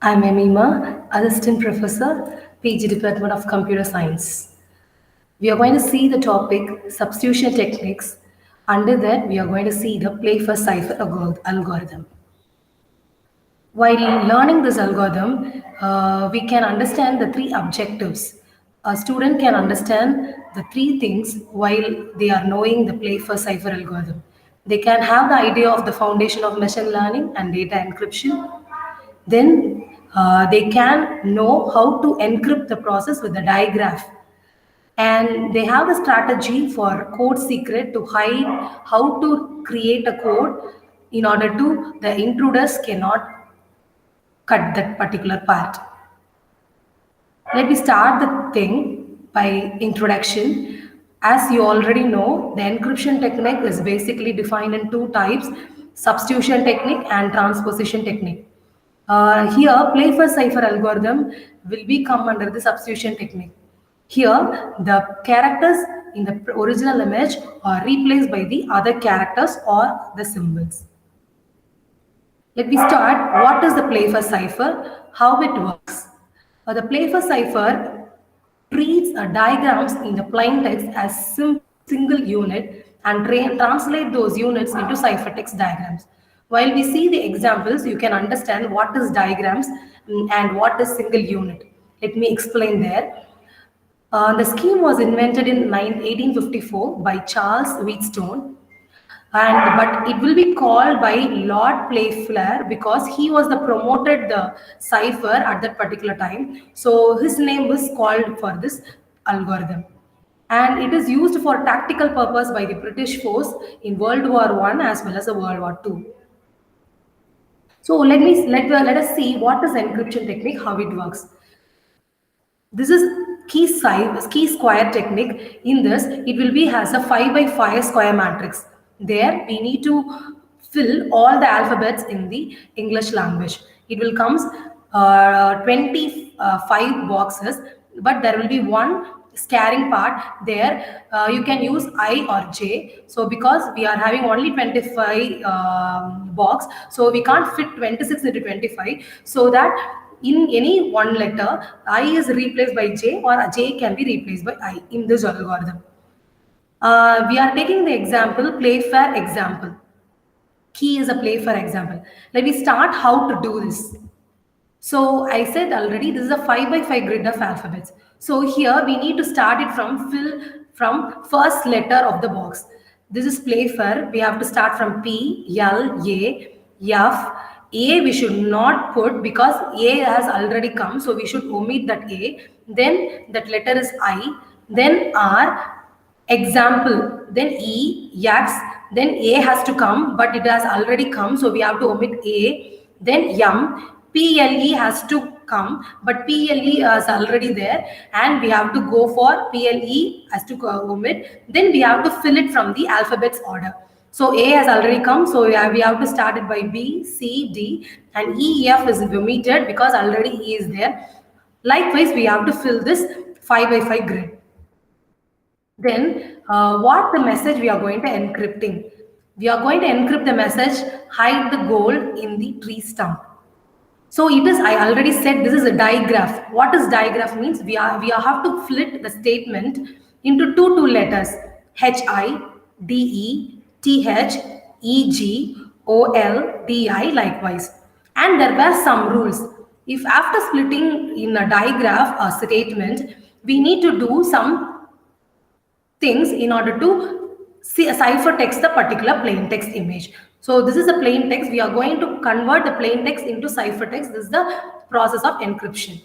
I'm Emima, Assistant Professor, PG Department of Computer Science. We are going to see the topic Substitution Techniques. Under that, we are going to see the play for cipher algorithm. While learning this algorithm, we can understand the three objectives. A student can understand the three things while they are knowing the play for cipher algorithm. They can have the idea of the foundation of machine learning and data encryption. Then they can know how to encrypt the process with the digraph. And they have the strategy for code secret to hide how to create a code in order to the intruders cannot cut that particular part. Let me start the thing by introduction. As you already know, the encryption technique is basically defined in two types, substitution technique and transposition technique. Here, play for cipher algorithm will be come under the substitution technique. Here, the characters in the original image are replaced by the other characters or the symbols. Let me start. What is the play for cipher? How it works? The play for cipher treats diagrams in the plain text as single unit and translate those units into ciphertext diagrams. While we see the examples, you can understand what is diagrams and what is single unit. Let me explain there. The scheme was invented in 1854 by Charles Wheatstone, but it will be called by Lord Playfair because he was the promoted the cipher at that particular time. So his name was called for this algorithm. And it is used for tactical purpose by the British force in World War I as well as World War II. So let us see what is encryption technique, how it works. This is key square technique. In this, it will be has a 5 by 5 square matrix. There we need to fill all the alphabets in the English language. It will comes 25 boxes, but there will be one scaring part there. You can use I or J. So because we are having only 25 box, so we can't fit 26 into 25. So that in any one letter, I is replaced by J or J can be replaced by I in this algorithm. We are taking the example, Playfair example. Key is a Playfair example. Let me start how to do this. So I said already, this is a 5 by 5 grid of alphabets. So here we need to start it from first letter of the box. This is Playfair. We have to start from P, L, A, F. A we should not put because A has already come. So we should omit that A. Then that letter is I. Then R, example. Then E, X. Then A has to come, but it has already come. So we have to omit A. Then M. PLE has to come, but PLE is already there, and we have to go for PLE as to omit. Then we have to fill it from the alphabets order. So A has already come, so we have to start it by B, C, D, and E, F is omitted because already E is there. Likewise, we have to fill this 5 by 5 grid. Then what the message we are going to encrypting? We are going to encrypt the message, hide the goal in the tree stump. So it is, I already said this is a digraph. What is digraph means? We have to split the statement into two letters, HI, DE, TH, EG, OL, DI likewise. And there were some rules. If after splitting in a digraph or statement, we need to do some things in order to ciphertext the particular plain text image. So this is a plain text. We are going to convert the plain text into ciphertext. This is the process of encryption.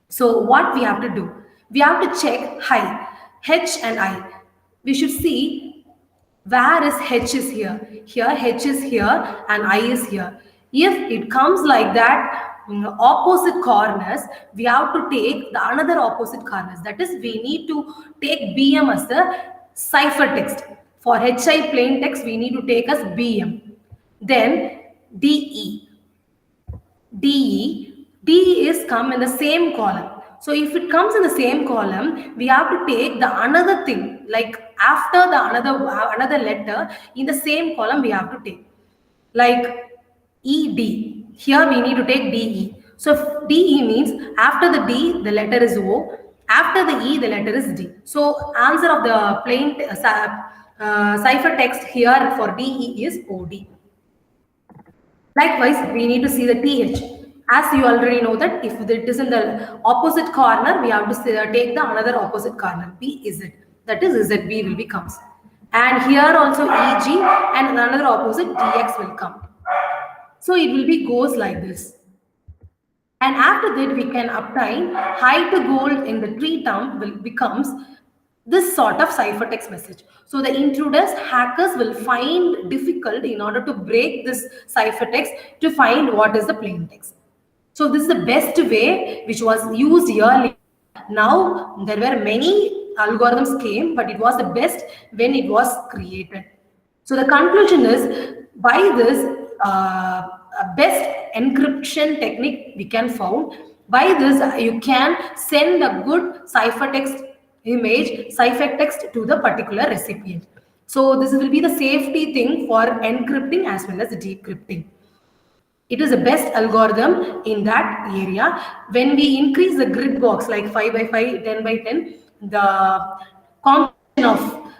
So what we have to do? We have to check H and I. We should see where is H is here. Here H is here and I is here. If it comes like that, opposite corners, we have to take the another opposite corners. That is, we need to take BM as the ciphertext. For HI plain text, we need to take as BM. Then DE. DE is come in the same column. So if it comes in the same column, we have to take the another thing, like after the another letter in the same column we have to take. Like ED. Here we need to take DE. So DE means after the D, the letter is O. After the E, the letter is D. So answer of the plain cipher text here for DE is OD. Likewise, we need to see the TH. As you already know that if it is in the opposite corner, we have to take the another opposite corner. B is it. That is ZB will become. And here also EG and another opposite DX will come. So it will be goes like this. And after that, we can obtain high to gold in the tree term will becomes this sort of ciphertext message. So the intruders, hackers will find difficult in order to break this ciphertext to find what is the plain text. So this is the best way which was used earlier. Now there were many algorithms came, but it was the best when it was created. So the conclusion is by this best encryption technique we can found. By this you can send a good ciphertext image, ciphertext to the particular recipient. So this will be the safety thing for encrypting as well as decrypting. It is the best algorithm in that area. When we increase the grid box like 5 by 5, 10 by 10, the combination of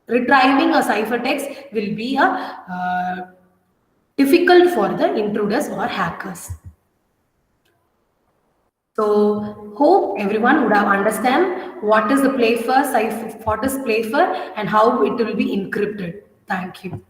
retrieving a ciphertext will be difficult for the intruders or hackers. So hope everyone would have understand what is the cipher, what is cipher, and how it will be encrypted. Thank you.